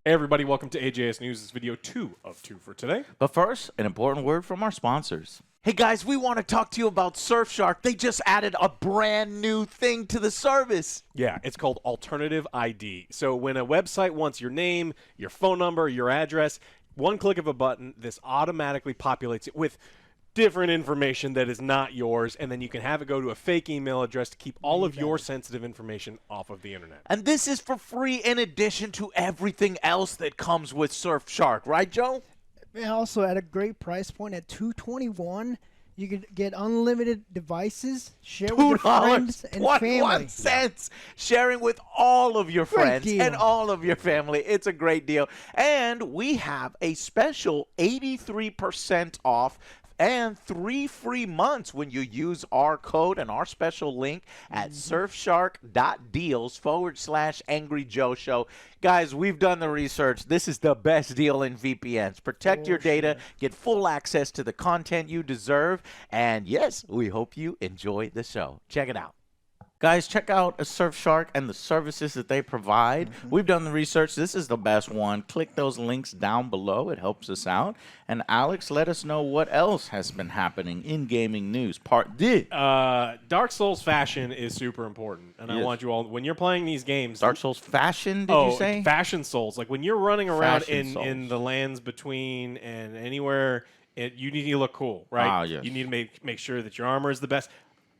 Hey everybody, welcome to AJS News. This is video 2 of 2 for today. But first, an important word from our sponsors. Hey guys, we want to talk to you about Surfshark. They just added a brand new thing to the service. Yeah, it's called Alternative ID. So when a website wants your name, your phone number, your address, one click of a button, this automatically populates it with different information that is not yours, and then you can have it go to a fake email address to keep all of your sensitive information off of the internet. And this is for free in addition to everything else that comes with Surfshark, right, Joe? And also at a great price point at $221, you could get unlimited devices, share with your friends and family. $2.21, sharing with all of your friends deal. and all of your family. It's a great deal. And we have a special 83% off and 3 free months when you use our code and our special link at surfshark.deals/Angry Joe Show. Guys, we've done the research. This is the best deal in VPNs. Protect your data, get full access to the content you deserve, and yes, we hope you enjoy the show. Check it out. Guys, check out Surfshark and the services that they provide. We've done the research. This is the best one. Click those links down below. It helps us out. And Alex, let us know what else has been happening in gaming news. Part D. Dark Souls fashion is super important, and I Yes. want you all, when you're playing these games, Dark Souls fashion, did you say? Fashion Souls. Like when you're running around Fashion in Souls. the lands between and anywhere, you need to look cool, right? Ah, yes. You need to make sure that your armor is the best.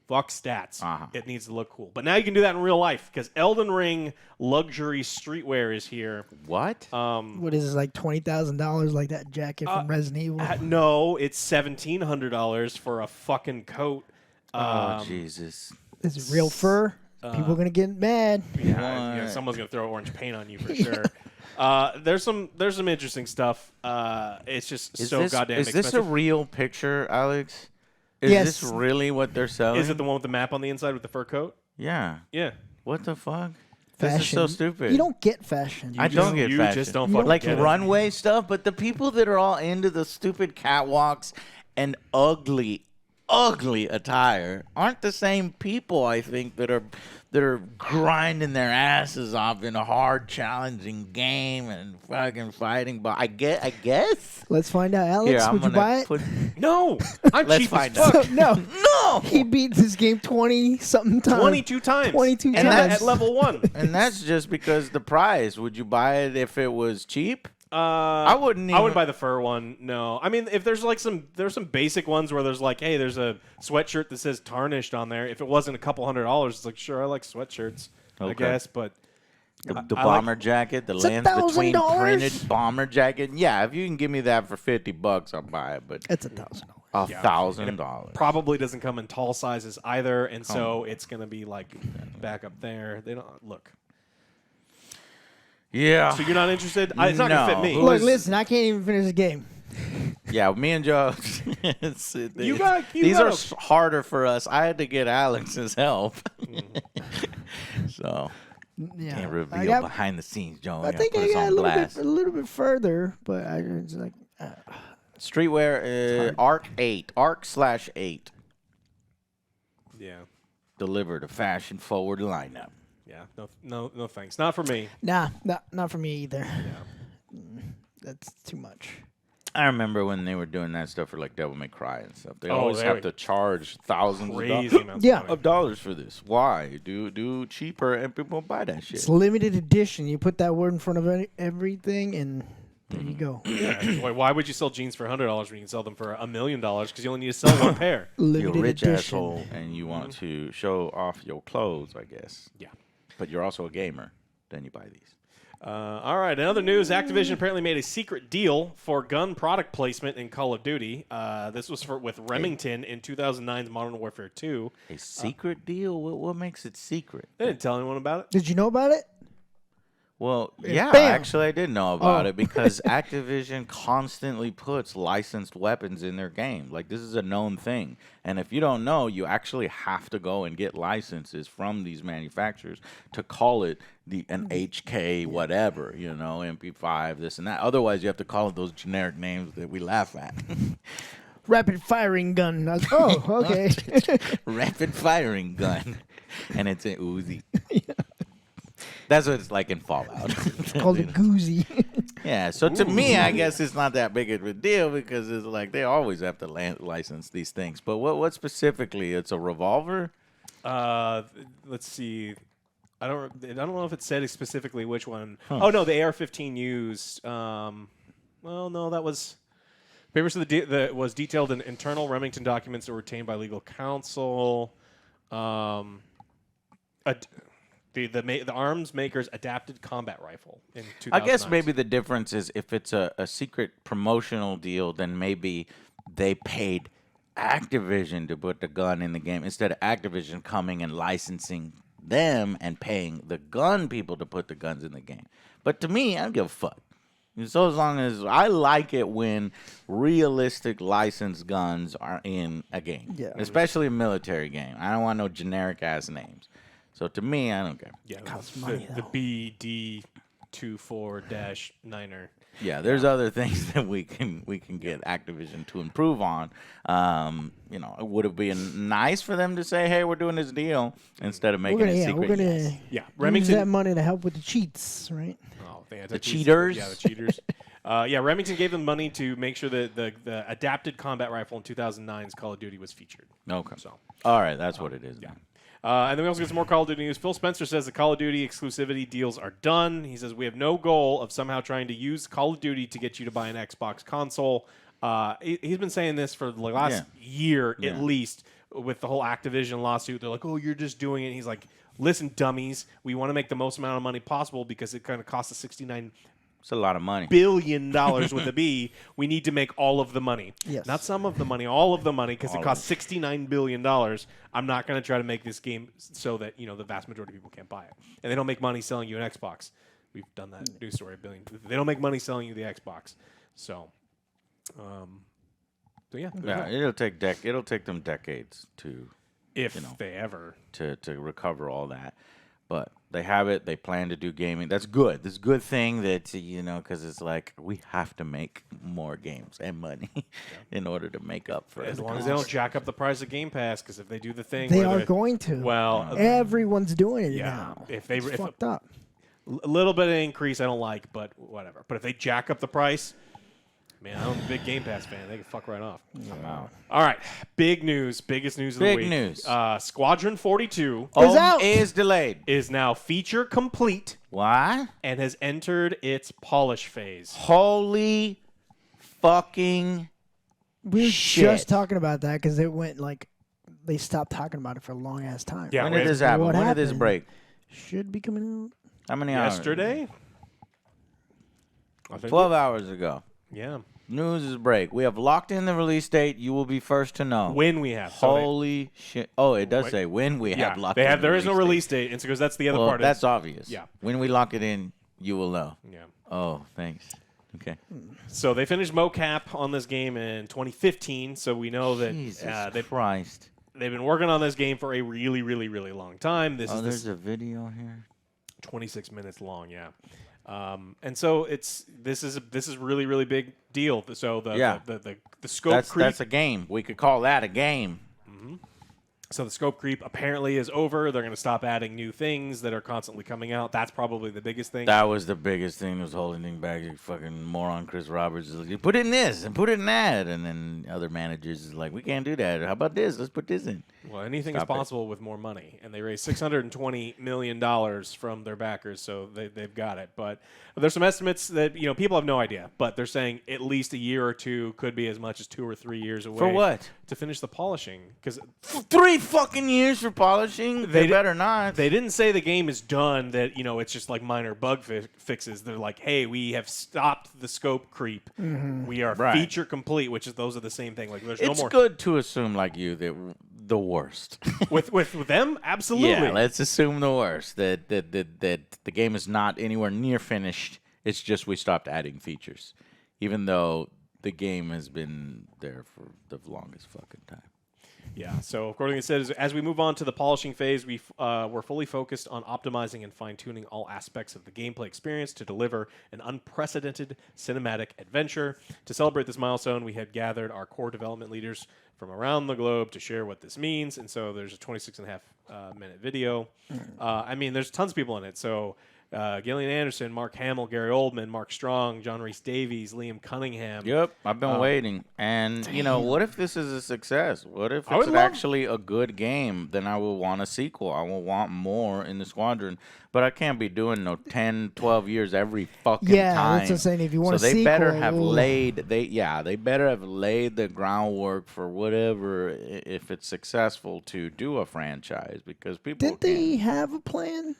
Fuck stats. Uh-huh. It needs to look cool. But now you can do that in real life because Elden Ring luxury streetwear is here. What? What is this, like $20,000, like that jacket from Resident Evil? No, it's $1,700 for a fucking coat. Oh, Jesus. Is it real fur? People are going to get mad. Yeah, someone's gonna throw orange paint on you for sure. There's some interesting stuff. It's just so goddamn Is expensive. this a real picture, Alex? Is Yes. this really what they're selling? Is it the one with the map on the inside with the fur coat? Yeah. Yeah. What the fuck? Fashion. This is so stupid. You don't get fashion. I don't get you fashion. just don't fucking like get it. runway stuff, but the people that are all into the stupid catwalks and ugly attire aren't the same people, I think, that are grinding their asses off in a hard, challenging game and fucking fighting. But I guess. Let's find out. Alex, Here, I'm would you gonna buy it? No, I'm Let's cheap find as fuck. out. No. No. He beat this game 20-something times. 22 times. 22 and times. at level 1. And that's just because the price. Would you buy it if it was cheap? I wouldn't I would even- buy the fur one. No, I mean if there's like there's some basic ones where there's like, hey, there's a sweatshirt that says tarnished on there. If it wasn't a couple $100s, it's like sure, I like sweatshirts, I Okay. guess, but The I bomber jacket, the It's lands between $1,000? printed bomber jacket. Yeah, if you can give me that for $50, I'll buy it. But It's $1,000. $1,000. probably doesn't come in tall sizes either, and so it's gonna be like back up there. They don't look. Yeah. So you're not interested? It's not gonna fit No. me. Who Look, is- listen, I can't even finish the game. Yeah, me and Joe. You got these are a- harder for us. I had to get Alex's help. So Yeah. can't I reveal got- behind the scenes, Joe. I gotta think put I us got on blast. a little bit further, but I was like, Streetwear Arc/8 Yeah, delivered a fashion forward lineup. yeah. No, thanks. Not for me. nah, not for me either. That's too much. I remember when they were doing that stuff for like Devil May Cry and stuff. They Oh, always they have were to charge thousands Crazy amounts Yeah. of money. of dollars for this. Why? Do cheaper and people buy that shit. It's limited edition. You put that word in front of everything, and there you go. Yeah. Why would you sell jeans for $100 when you can sell them for $1 million? Because you only need to sell one pair. You're a Limited rich edition. asshole and you want to show off your clothes, I guess. Yeah. But you're also a gamer. Then you buy these. All right. In other news, Activision apparently made a secret deal for gun product placement in Call of Duty. This was with Remington in 2009's Modern Warfare 2. A secret deal? What makes it secret? They didn't tell anyone about it. Did you know about it? Well, yeah, Bam. actually, I did know about Oh. it because Activision constantly puts licensed weapons in their game. Like, this is a known thing. And if you don't know, you actually have to go and get licenses from these manufacturers to call it an HK whatever, MP5, this and that. Otherwise, you have to call it those generic names that we laugh at. Rapid firing gun. I was, oh, okay. Rapid firing gun. And it's an Uzi. That's what it's like in Fallout. It's called a goozy. Yeah, so to me, I guess it's not that big of a deal because it's like they always have to license these things. But what specifically? It's a revolver? Let's see. I don't know if it said specifically which one. Oh no, the AR-15 used. Well, no, that was papers of that was detailed in internal Remington documents that were retained by legal counsel. The arms maker's adapted combat rifle in 2009. I guess maybe the difference is if it's a secret promotional deal, then maybe they paid Activision to put the gun in the game instead of Activision coming and licensing them and paying the gun people to put the guns in the game. But to me, I don't give a fuck. So as long as I like it when realistic licensed guns are in a game, especially a military game. I don't want no generic ass names. So to me, I don't care. Yeah, Costs money, the BD24-9er. Yeah, there's other things that we can get Activision to improve on. It would have been nice for them to say, "Hey, we're doing this deal," instead of making it secret. We're gonna use Remington that money to help with the cheats, right? Oh, The cheaters. Yeah, the cheaters. Remington gave them money to make sure that the adapted combat rifle in 2009's Call of Duty was featured. Okay. So, all right, that's what it is. Yeah. And then we also get some more Call of Duty news. Phil Spencer says the Call of Duty exclusivity deals are done. He says we have no goal of somehow trying to use Call of Duty to get you to buy an Xbox console. He's been saying this for the last year at least with the whole Activision lawsuit. They're like, oh, you're just doing it. And he's like, listen, dummies, we want to make the most amount of money possible because it kind of costs us $69 It's a lot of money. billion with a B. We need to make all of the money. Yes. Not some of the money, all of the money, because it costs $69 billion. I'm not going to try to make this game so that the vast majority of people can't buy it. And they don't make money selling you an Xbox. We've done that news story a billion. They don't make money selling you the Xbox. So, It'll take them decades to if they ever to recover all that. But they have it. They plan to do gaming. That's good. This is a good thing that, because it's like we have to make more games and money in order to make up for it. As long as they don't jack up the price of Game Pass, because if they do the thing They are going to. Well, everyone's doing it now. If they It's fucked up. A little bit of increase I don't like, but whatever. But if they jack up the price, man, I'm a big Game Pass fan. They can fuck right off. Wow. All right, big news, biggest news of the week. Big news. Squadron 42 is delayed. is now feature complete Why? and has entered its polish phase. Holy fucking We were shit. just talking about that because it went they stopped talking about it for a long ass time. Yeah, When did this happen? What When did this happened? break? Should be coming out. How many hours? Yesterday? I think 12 hours ago. Yeah. News is break. We have locked in the release date. You will be first to know. When we have. So Holy shit. Oh, it does Wait. say when we have locked they in have. the There is no date. release date, and because that's the other Well, part. that's obvious. Yeah. When we lock it in, you will know. Yeah. Oh, thanks. Okay. So they finished mocap on this game in 2015. So we know that Jesus Christ. they've been working on this game for a really, really, really long time. This is There's a video here. 26 minutes long. Yeah. And so this is really, really big deal. So the scope creep. That's a game. We could call that a game. So the scope creep apparently is over. They're going to stop adding new things that are constantly coming out. That's probably the biggest thing. That was the biggest thing that was holding things back. You fucking moron Chris Roberts is like, you put it in this and put it in that. And then other managers is like, we can't do that. How about this? Let's put this in. Well, anything Stop is possible with more money. And they raised $620 million from their backers, so they've got it. But there's some estimates that, people have no idea. But they're saying at least a year or two, could be as much as 2 or 3 years away. For what? To finish the polishing. Because 3 fucking years for polishing? They better not. They didn't say the game is done, that, it's just like minor bug fixes. They're like, hey, we have stopped the scope creep. We are feature complete, which is those are the same thing. Like, there's no more. It's good to assume, like you, that the worst. with them, absolutely. Yeah, let's assume the worst. That the game is not anywhere near finished. It's just we stopped adding features, even though the game has been there for the longest fucking time. Yeah, so according to it says, as we move on to the polishing phase, we're fully focused on optimizing and fine-tuning all aspects of the gameplay experience to deliver an unprecedented cinematic adventure. To celebrate this milestone, we had gathered our core development leaders from around the globe to share what this means, and so there's a 26.5 minute video. There's tons of people in it, so Gillian Anderson, Mark Hamill, Gary Oldman, Mark Strong, John Rhys Davies, Liam Cunningham. Yep, I've been waiting. And, what if this is a success? What if it's actually a good game? Then I will want a sequel. I will want more in the Squadron. But I can't be doing 10, 12 years every fucking time. Yeah, that's what I'm saying. If you want so a they sequel, better have they better have laid the groundwork for whatever, if it's successful, to do a franchise, because people Did they have a plan?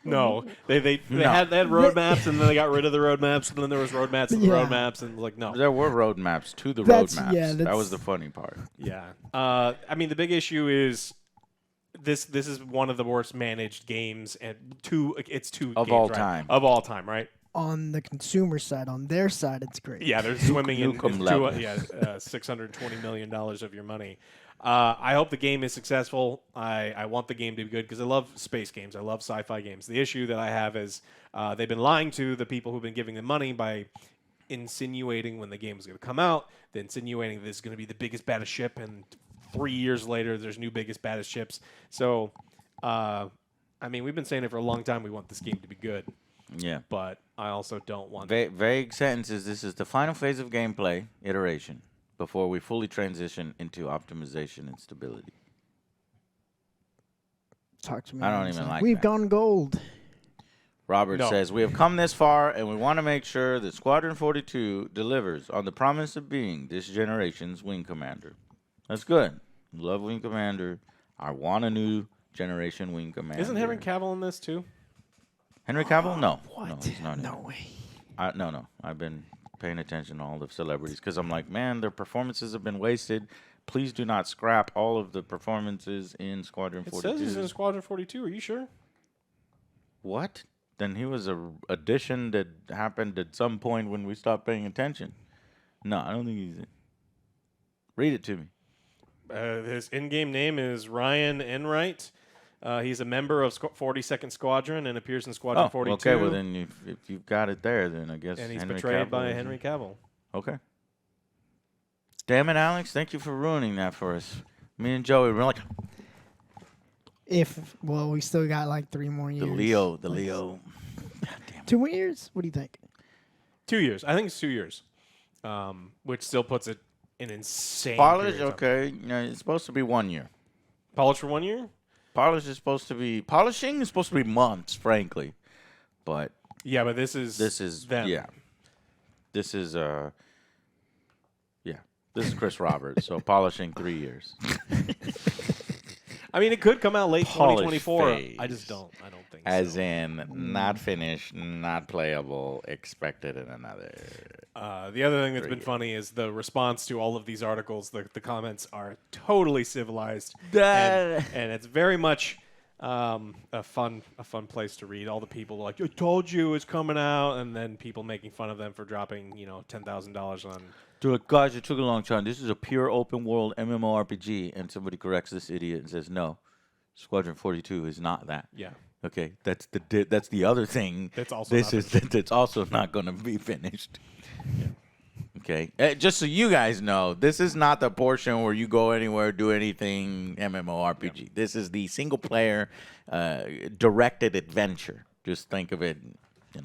No, they had roadmaps, and then they got rid of the roadmaps, and then there was roadmaps and roadmaps, and no. There were roadmaps to the That's- roadmaps. yeah, that was the funny part. Yeah. I mean, the big issue is this is one of the worst managed games, and it's two Of games, all right? time. Of all time, right? On the consumer side, on their side, it's great. Yeah, they're swimming in Nukem level. $620 million of your money. I hope the game is successful. I want the game to be good because I love space games. I love sci-fi games. The issue that I have is they've been lying to the people who've been giving them money by insinuating when the game is going to come out, then insinuating this is going to be the biggest, baddest ship, and 3 years later there's new biggest, baddest ships. So, I mean, we've been saying it for a long time. We want this game to be good. Yeah. But I also don't want Vague sentences. This is the final phase of gameplay iteration before we fully transition into optimization and stability. Talk to me. I don't even like We've that. gone gold. Robert No. says, we have come this far, and we want to make sure that Squadron 42 delivers on the promise of being this generation's Wing Commander. That's good. Love Wing Commander. I want a new generation Wing Commander. Isn't Henry Cavill in this too? Henry Cavill? No. What? No, he's not in No it. way. No. I've been paying attention to all the celebrities because I'm like, man, their performances have been wasted. Please do not scrap all of the performances in Squadron It 42. says he's in Squadron 42. Are you sure? What? Then he was a addition that happened at some point when we stopped paying attention. No, I don't think he's in. Read it to me. His in-game name is Ryan Enright. He's a member of 42nd Squadron and appears in Squadron 42. Okay, well then if you've got it there, then I guess And he's Henry portrayed Cavill by is in. Henry Cavill. Okay. Damn it, Alex. Thank you for ruining that for us. Me and Joey were like, We still got like 3 more years. the Leo. God damn it. 2 more years? What do you think? 2 years. I think it's 2 years, which still puts it in insane. Polish, period of time. okay. It's supposed to be 1 year. Polish for 1 year? Polishing is supposed to be months, frankly. But Yeah, but this is them. yeah. This is This is Chris Roberts, so polishing 3 years. I mean, it could come out late Polish 2024. phase. I just don't. I don't think As so. in, not finished, not playable, expected in another. The other thing that's 3 been years. funny is the response to all of these articles. The comments are totally civilized, That- and it's very much a fun place to read. All the people like, "I told you it's coming out," and then people making fun of them for dropping $10,000 on. They're like, guys, it took a long time. This is a pure open world MMORPG. And somebody corrects this idiot and says, no, Squadron 42 is not that. Yeah. Okay, that's the other thing. That's also this not is that's also not going to be finished. Okay, just so you guys know, this is not the portion where you go anywhere, do anything MMORPG. Yeah. This is the single player directed adventure. Just think of it,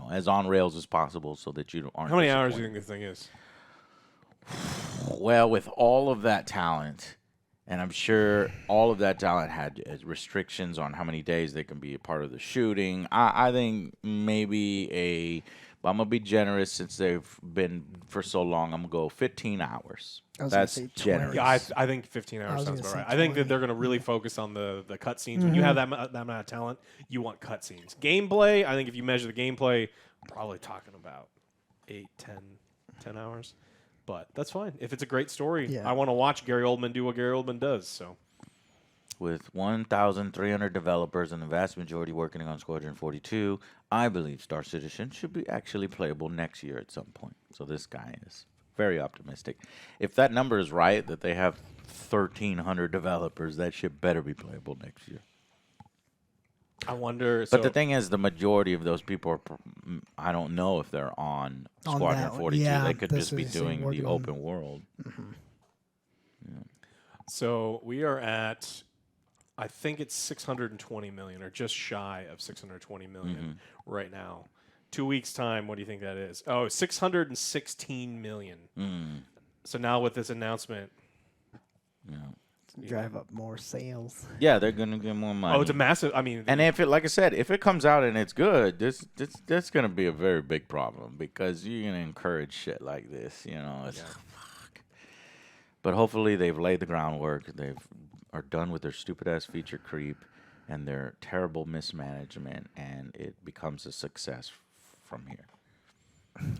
as on rails as possible, so that you aren't. How many hours do you disappointed. think this thing is? Well, with all of that talent, and I'm sure all of that talent had restrictions on how many days they can be a part of the shooting. I think maybe I'm going to be generous since they've been for so long. I'm going to go 15 hours. I was gonna That's say 20. generous. Yeah, I think 15 I hours was sounds gonna about right. say I think that 20. they're going to really focus on the cutscenes. When you have that amount of talent, you want cutscenes. Gameplay, I think if you measure the gameplay, I'm probably talking about 8, 10 hours. But that's fine. If it's a great story, Yeah. I want to watch Gary Oldman do what Gary Oldman does. So With 1,300 developers and the vast majority working on Squadron 42, I believe Star Citizen should be actually playable next year at some point. So this guy is very optimistic. If that number is right, that they have 1,300 developers, that shit better be playable next year. I wonder. But the thing is, the majority of those people are, I don't know if they're on Squadron that one. 42. Yeah, they could that's just be what you're saying, doing the working on- open world. So we are at I think it's 620 million, or just shy of 620 million right now. 2 weeks time, what do you think that is? Oh, 616 million. So now with this announcement, Drive up more sales. Yeah, they're gonna get more money. oh, it's a massive. I mean, And if it, like I said, if it comes out and it's good, that's gonna be a very big problem because you're gonna encourage shit like this. It's fuck. But hopefully they've laid the groundwork. Are done with their stupid ass feature creep and their terrible mismanagement, and it becomes a success from here.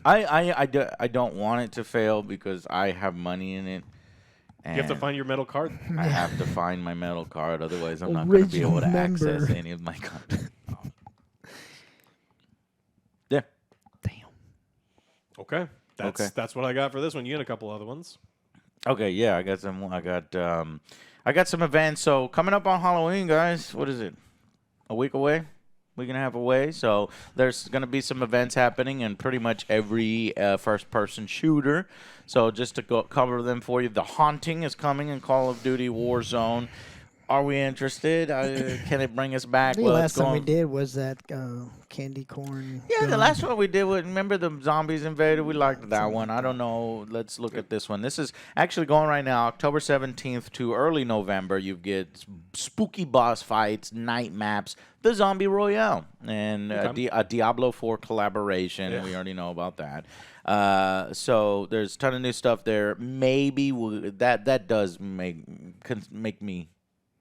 I don't want it to fail because I have money in it. you have to find your metal card. I have to find my metal card, otherwise I'm not going to be able to access any of my content. Yeah. Damn. Okay, that's what I got for this one. You got a couple other ones. Okay, yeah, I got some events. So coming up on Halloween, guys, what is it? A week away? Week and a half away. So there's going to be some events happening in pretty much every first-person shooter. So just to cover them for you, The Haunting is coming in Call of Duty Warzone. Are we interested? Can it bring us back? I think the last time we did was that candy corn. Yeah, the last one we did was, remember the zombies invaded? We liked that one. I don't know. Let's look at this one. This is actually going right now, October 17th to early November. You get spooky boss fights, night maps, the Zombie Royale, and a Diablo 4 collaboration. Yeah. We already know about that. So there's a ton of new stuff there. Maybe that does make me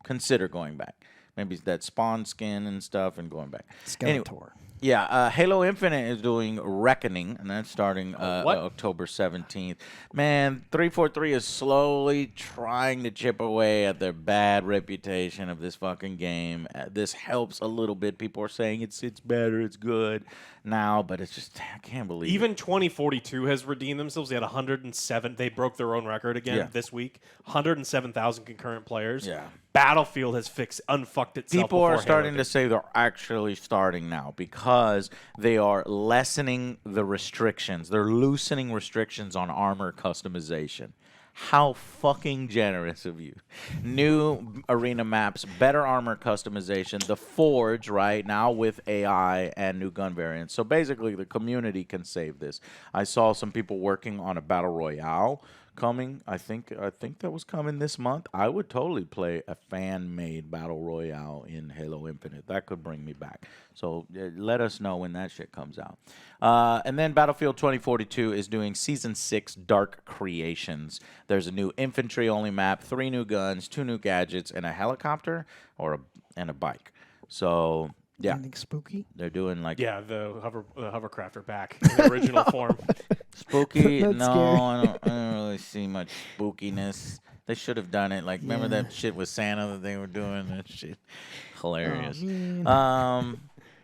consider going back. Maybe that Spawn skin and stuff and going back. Skeletor. Anyway, yeah, Halo Infinite is doing Reckoning, and that's starting October 17th. Man, 343 is slowly trying to chip away at their bad reputation of this fucking game. This helps a little bit. People are saying it's better, it's good now, but it's just, I can't believe Even 2042 has redeemed themselves. They had 107. They broke their own record again this week. 107,000 concurrent players. Yeah. Battlefield has unfucked itself. People are starting to say they're actually starting now because they are lessening the restrictions. They're loosening restrictions on armor customization. How fucking generous of you. New arena maps, better armor customization, the Forge right now with AI and new gun variants. So basically the community can save this. I saw some people working on a battle royale coming. I think that was coming this month. I would totally play a fan-made battle royale in Halo Infinite. That could bring me back. So let us know when that shit comes out. And then Battlefield 2042 is doing Season 6 Dark Creations. There's a new infantry-only map, 3 new guns, 2 new gadgets, and a helicopter and a bike. So yeah, anything spooky? they're doing like the hovercraft are back in their original form. Spooky? That's No, scary. I don't really see much spookiness. They should have done it. Like, remember that shit with Santa that they were doing? That shit, hilarious.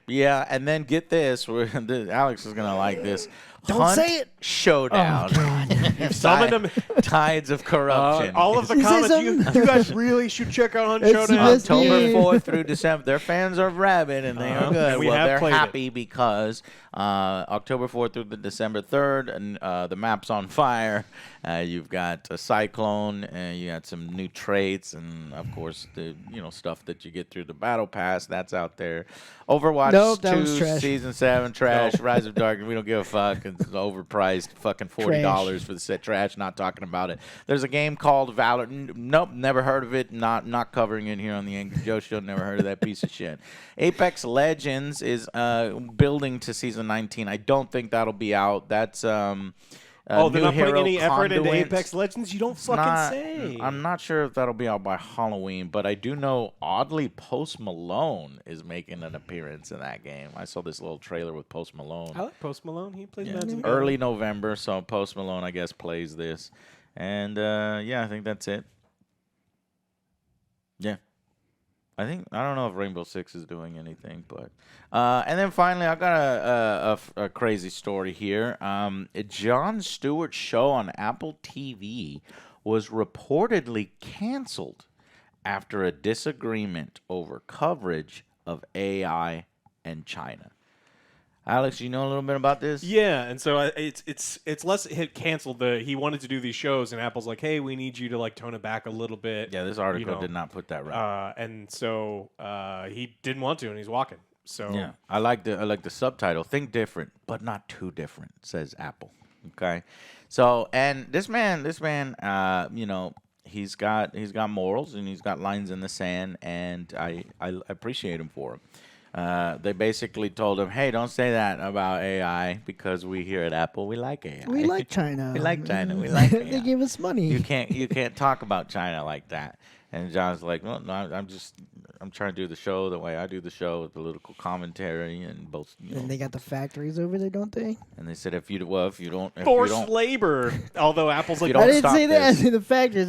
Yeah, and then get this. Alex is gonna like this. Don't Hunt say it. Showdown. Oh, God. You've summoned them. Tides of corruption. All of the You say comments. You something? guys really should check out Hunt It's the Showdown. best October game. 4th through December. Their fans are rabid, and they are good. And we well, have they're played it. happy because October 4th through the December 3rd, and the map's on fire. You've got a cyclone, and you got some new traits, and of course the stuff that you get through the battle pass. That's out there. Overwatch Nope, that 2 was trash. Season 7 trash. Rise of Darkness. We don't give a fuck. It's overpriced. Fucking $40 for the set. Trash. Not talking about it. There's a game called Valor. Nope, never heard of it. Not covering it here on the Angry Joe Show. Never heard of that piece of shit. Apex Legends is building to Season 19. I don't think that'll be out. That's They're not putting any effort into Conduits. Apex Legends? You don't fucking say. I'm not sure if that'll be out by Halloween, but I do know, oddly, Post Malone is making an appearance in that game. I saw this little trailer with Post Malone. I like Post Malone. He plays Yeah. Madden. Early November, so Post Malone, I guess, plays this. And, I think that's it. Yeah. I don't know if Rainbow Six is doing anything, but and then finally I got a crazy story here. Jon Stewart's show on Apple TV was reportedly canceled after a disagreement over coverage of AI and China. Alex, you know a little bit about this? Yeah, and so it's less hit canceled. He wanted to do these shows, and Apple's like, hey, we need you to like tone it back a little bit. Yeah, this article did not put that right. And so he didn't want to, and he's walking. So Yeah, I like the subtitle. Think different, but not too different, says Apple. Okay, so and this man, you know, he's got morals and he's got lines in the sand, and I appreciate him for him. They basically told him, "Hey, don't say that about AI because we here at Apple we like AI. We like China. We like China. We like AI. They give us money. You can't talk about China like that." And John's like, "Well, no, I'm trying to do the show the way I do the show with political commentary and both." You know. And they got the factories over there, don't they? And they said, if you don't forced labor. Although Apple's like, don't I didn't stop say that. I this. said the factories.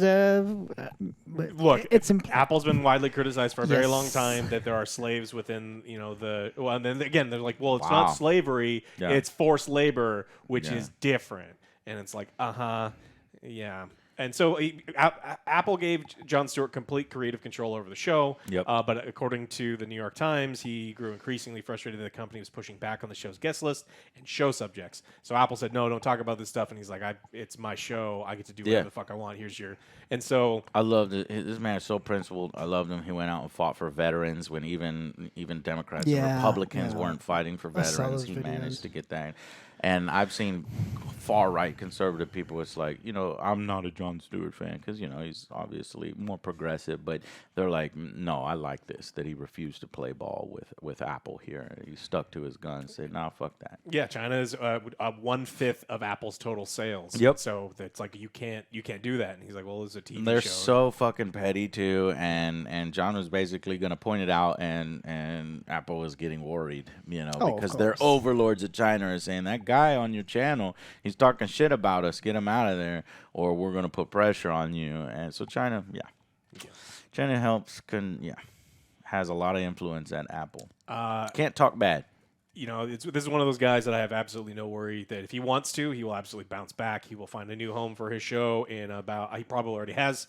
But look, it's Apple's been widely criticized for a very Yes. long time that there are slaves within, you know, and then again they're like, well, it's Wow. not slavery, Yeah. it's forced labor, which Yeah. is different. And it's like, yeah. And so Apple gave Jon Stewart complete creative control over the show. Yep. But according to the New York Times, he grew increasingly frustrated that the company was pushing back on the show's guest list and show subjects. So Apple said, no, don't talk about this stuff. And he's like, it's my show. I get to do whatever Yeah. the fuck I want. Here's your... And so... I love it. This man is so principled. I loved him. He went out and fought for veterans when even Democrats and Yeah, Republicans yeah. weren't fighting for I saw veterans. those He videos. managed to get that. And I've seen far-right conservative people. It's like, you know, I'm not a Jon Stewart fan because, you know, he's obviously more progressive. But they're like, no, I like this, that he refused to play ball with Apple here. He stuck to his guns, said, nah, fuck that. Yeah, China is 1/5 of Apple's total sales. Yep. So it's like you can't do that. And he's like, well, it's a TV They're show. so fucking petty too, and John was basically gonna point it out, and Apple was getting worried, you know, Oh, of because their course. overlords of China are saying that guy on your channel, he's talking shit about us, get him out of there, or we're gonna put pressure on you. And so China, China has a lot of influence at Apple. Can't talk bad. You know, this is one of those guys that I have absolutely no worry that if he wants to, he will absolutely bounce back. He will find a new home for his show in about. He probably already has,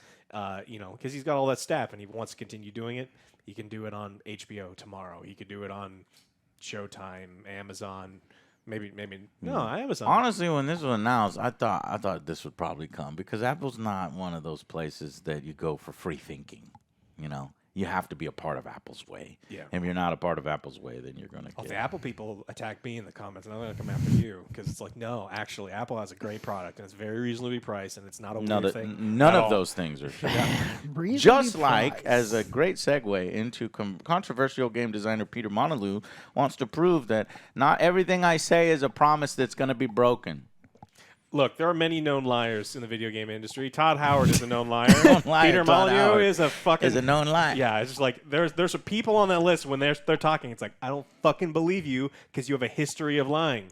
you know, because he's got all that staff and he wants to continue doing it. He can do it on HBO tomorrow. He could do it on Showtime, Amazon, maybe no, Amazon. Honestly, when this was announced, I thought this would probably come because Apple's not one of those places that you go for free thinking. You know, you have to be a part of Apple's way. Yeah. And if you're not a part of Apple's way, then you're gonna If get. the Apple people attack me in the comments, and I'm going to come after you because it's like, no, actually, Apple has a great product and it's very reasonably priced and it's not a weird thing. None at of all. those things are true. Reasonably Just like, priced. as a great segue into controversial game designer Peter Molyneux wants to prove that not everything I say is a promise that's going to be broken. Look, there are many known liars in the video game industry. Todd Howard is a known liar. liar, Peter Todd Molyneux Howard is a fucking is a known liar. Yeah, it's just like there's some people on that list when they're talking. It's like I don't fucking believe you because you have a history of lying.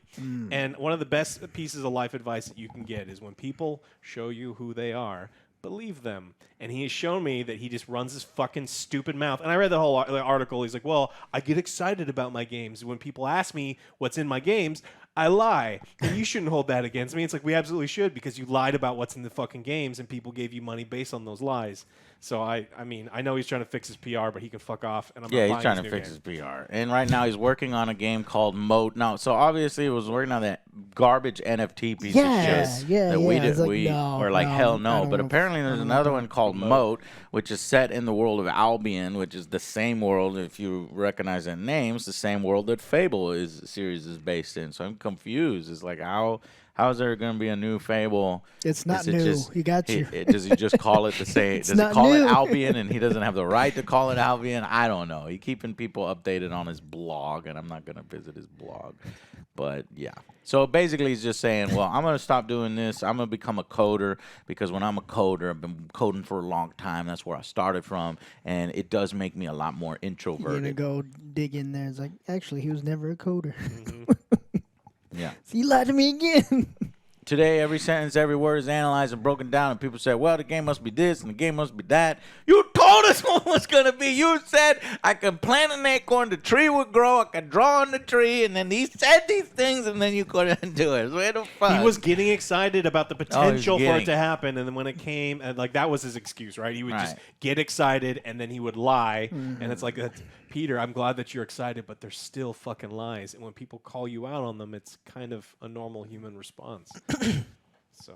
And one of the best pieces of life advice that you can get is when people show you who they are, believe them. And he has shown me that he just runs his fucking stupid mouth. And I read the whole article. He's like, well, I get excited about my games. When people ask me what's in my games, I lie. And you shouldn't hold that against me. It's like, we absolutely should because you lied about what's in the fucking games and people gave you money based on those lies. So, I mean, I know he's trying to fix his PR, but he can fuck off. And I'm not Yeah, he's buying trying his to new fix game. his PR. And right now he's working on a game called Mode. Now, so obviously he was working on that garbage NFT piece of shit. Yeah. That we It's did. like, we no, were like, no, hell I no. don't But wanna- apparently I there's don't another wanna one called Mode, which is set in the world of Albion, which is the same world, if you recognize that name, it's the same world that Fable series is based in. So I'm confused. It's like, how is there going to be a new Fable? It's not Is it new. just- He got you. Does he just call it the same? It's Does he not call it new. Albion and he doesn't have the right to call it Albion? I don't know. He's keeping people updated on his blog, and I'm not going to visit his blog. But, yeah. So, basically, he's just saying, well, I'm going to stop doing this. I'm going to become a coder because when I'm a coder, I've been coding for a long time. That's where I started from, and it does make me a lot more You're gonna introverted. go dig in there. It's like, actually, he was never a coder. Yeah. So you lied to me again. Today, every sentence, every word is analyzed and broken down, and people say, well, the game must be this and the game must be that. You told told us what was going to be. You said I could plant an acorn, the tree would grow, I could draw on the tree, and then he said these things, and then you couldn't do it. Where the fuck? He was getting excited about the Oh, potential for getting- it to happen, and then when it came, and like that was his excuse, right? He would just Right. get excited, and then he would lie, and it's like, that's, Peter, I'm glad that you're excited, but they're still fucking lies, and when people call you out on them, it's kind of a normal human response. So,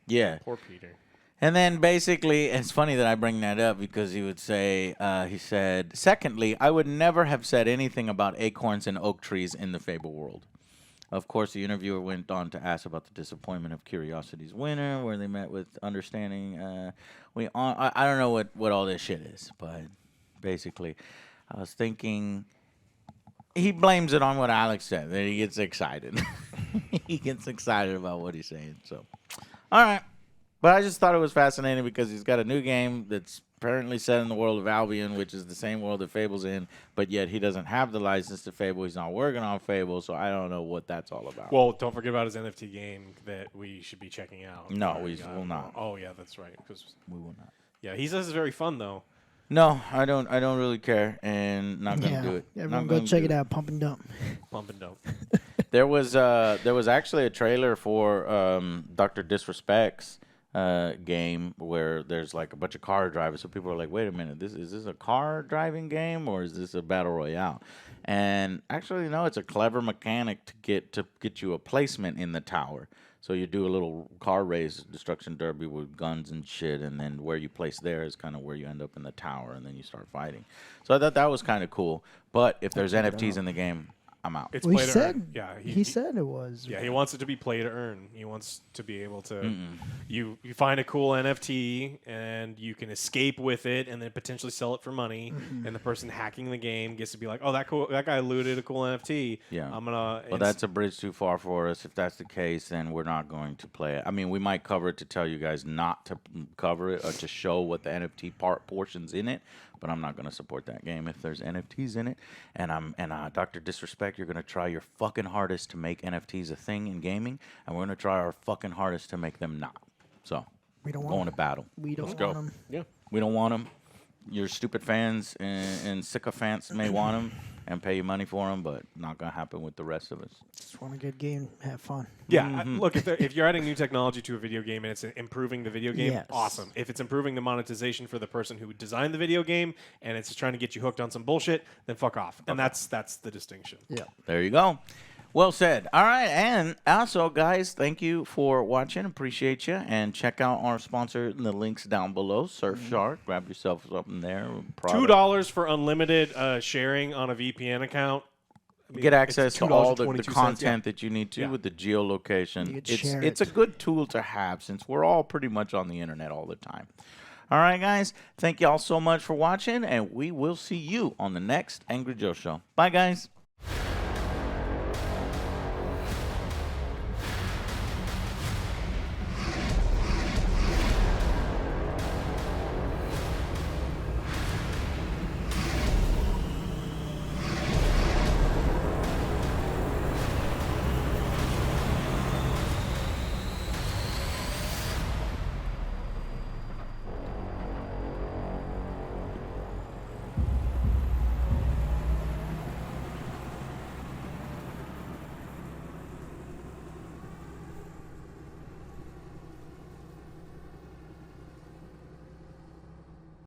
Yeah. poor Peter. And then basically, it's funny that I bring that up because he would say, he said, secondly, I would never have said anything about acorns and oak trees in the Fable world. Of course, the interviewer went on to ask about the disappointment of Curiosity's winner, where they met with understanding. I don't know what all this shit is, but basically, I was thinking he blames it on what Alex said, that he gets excited. He gets excited about what he's saying. So, all right. But I just thought it was fascinating because he's got a new game that's apparently set in the world of Albion, which is the same world that Fable's in, but yet he doesn't have the license to Fable. He's not working on Fable, so I don't know what that's all about. Well, don't forget about his NFT game that we should be checking out. No, we will not. Oh yeah, that's right. 'Cause, We will not. yeah, he says it's very fun though. No, I don't really care, and not gonna do it. Everyone Not go gonna check do it out. Pump and dump. Pump and dump. There was actually a trailer for Dr. Disrespect's game where there's like a bunch of car drivers. So people are like, wait a minute, is this a car driving game or is this a battle royale? And actually, no, it's a clever mechanic to get you a placement in the tower. So you do a little car race, destruction derby with guns and shit, and then where you place there is kind of where you end up in the tower, and then you start fighting. So I thought that was kind of cool. But if there's NFTs in the game, I'm out. It's Well, play he to said. earn. Yeah, He said it was. Yeah, he wants it to be play to earn. He wants to be able to. You find a cool NFT and you can escape with it, and then potentially sell it for money. And the person hacking the game gets to be like, "Oh, that guy looted a cool NFT. Yeah. I'm gonna." Well, that's a bridge too far for us. If that's the case, then we're not going to play it. I mean, we might cover it to tell you guys not to cover it or to show what the NFT portion's in it, but I'm not going to support that game if there's NFTs in it. And Dr. Disrespect, you're going to try your fucking hardest to make NFTs a thing in gaming, and we're going to try our fucking hardest to make them not. So, We don't going want to battle. We don't Let's go. want him. Yeah. We don't want them. Your stupid fans and sycophants may want them and pay you money for them, but not going to happen with the rest of us. Just want a good game. Have fun. Yeah, look, if you're adding new technology to a video game and it's improving the video game, Yes. awesome. If it's improving the monetization for the person who designed the video game and it's just trying to get you hooked on some bullshit, then fuck off. And that's the distinction. Yeah. There you go. Well said. All right. And also, guys, thank you for watching. Appreciate you. And check out our sponsor in the links down below, Surfshark. Grab yourself something there. $2 for unlimited sharing on a VPN account. I mean, Get access it's to all the $2.22, content that you need to Yeah. with the geolocation. You could share It's it. a good tool to have since we're all pretty much on the internet all the time. All right, guys. Thank you all so much for watching, and we will see you on the next Angry Joe Show. Bye, guys.